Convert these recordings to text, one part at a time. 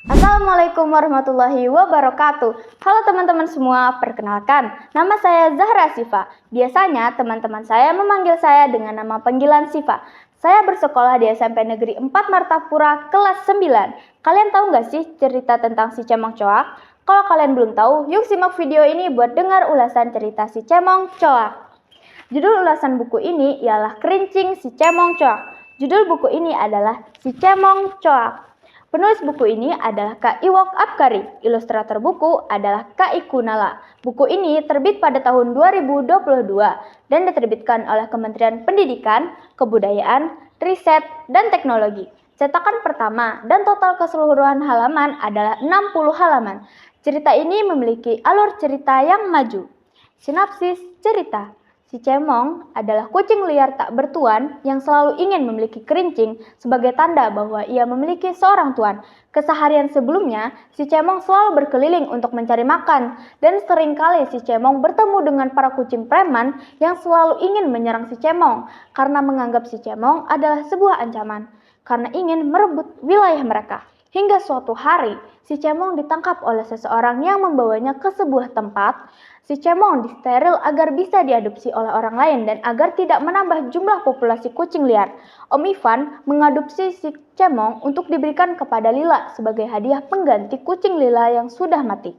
Assalamualaikum warahmatullahi wabarakatuh. Halo teman-teman semua, perkenalkan, nama saya Zahra Sifa. Biasanya teman-teman saya memanggil saya dengan nama panggilan Sifa. Saya bersekolah di SMP Negeri 4 Martapura kelas 9. Kalian tahu nggak sih cerita tentang si Cemong Coak? Kalau kalian belum tahu, yuk simak video ini buat dengar ulasan cerita si Cemong Coak. Judul ulasan buku ini ialah Kerincing si Cemong Coak. Judul buku ini adalah Si Cemong Coak. Penulis buku ini adalah Kak Iwok Apkari. Ilustrator buku adalah Kak Iku Nala. Buku ini terbit pada tahun 2022 dan diterbitkan oleh Kementerian Pendidikan, Kebudayaan, Riset, dan Teknologi. Cetakan pertama dan total keseluruhan halaman adalah 60 halaman. Cerita ini memiliki alur cerita yang maju. Sinopsis cerita. Si Cemong adalah kucing liar tak bertuan yang selalu ingin memiliki kerincing sebagai tanda bahwa ia memiliki seorang tuan. Keseharian sebelumnya, si Cemong selalu berkeliling untuk mencari makan dan seringkali si Cemong bertemu dengan para kucing preman yang selalu ingin menyerang si Cemong karena menganggap si Cemong adalah sebuah ancaman karena ingin merebut wilayah mereka. Hingga suatu hari, si Cemong ditangkap oleh seseorang yang membawanya ke sebuah tempat. Si Cemong disteril agar bisa diadopsi oleh orang lain dan agar tidak menambah jumlah populasi kucing liar. Om Ivan mengadopsi si Cemong untuk diberikan kepada Lila sebagai hadiah pengganti kucing Lila yang sudah mati.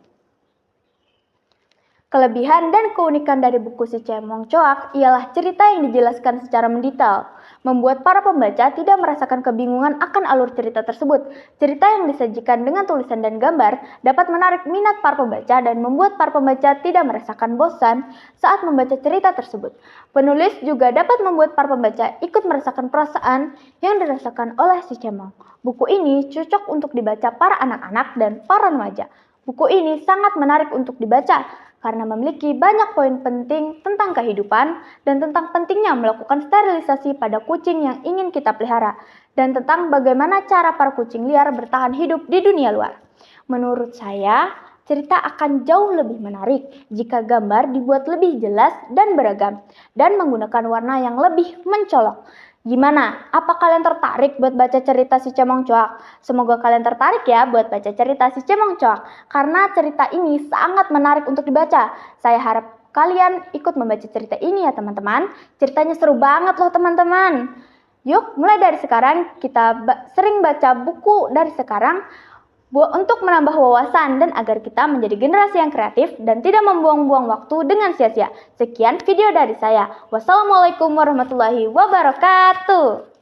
Kelebihan dan keunikan dari buku Si Cemong Coak ialah cerita yang dijelaskan secara mendetail, membuat para pembaca tidak merasakan kebingungan akan alur cerita tersebut. Cerita yang disajikan dengan tulisan dan gambar dapat menarik minat para pembaca dan membuat para pembaca tidak merasakan bosan saat membaca cerita tersebut. Penulis juga dapat membuat para pembaca ikut merasakan perasaan yang dirasakan oleh si Cemong. Buku ini cocok untuk dibaca para anak-anak dan para remaja. Buku ini sangat menarik untuk dibaca karena memiliki banyak poin penting tentang kehidupan dan tentang pentingnya melakukan sterilisasi pada kucing yang ingin kita pelihara dan tentang bagaimana cara para kucing liar bertahan hidup di dunia luar. Menurut saya, cerita akan jauh lebih menarik jika gambar dibuat lebih jelas dan beragam dan menggunakan warna yang lebih mencolok. Gimana? Apa kalian tertarik buat baca cerita Si Cemong Coak? Semoga kalian tertarik ya buat baca cerita Si Cemong Coak, karena cerita ini sangat menarik untuk dibaca. Saya harap kalian ikut membaca cerita ini ya teman-teman. Ceritanya seru banget loh teman-teman. Yuk, mulai dari sekarang kita sering baca buku dari sekarang untuk menambah wawasan dan agar kita menjadi generasi yang kreatif dan tidak membuang-buang waktu dengan sia-sia. Sekian video dari saya. Wassalamualaikum warahmatullahi wabarakatuh.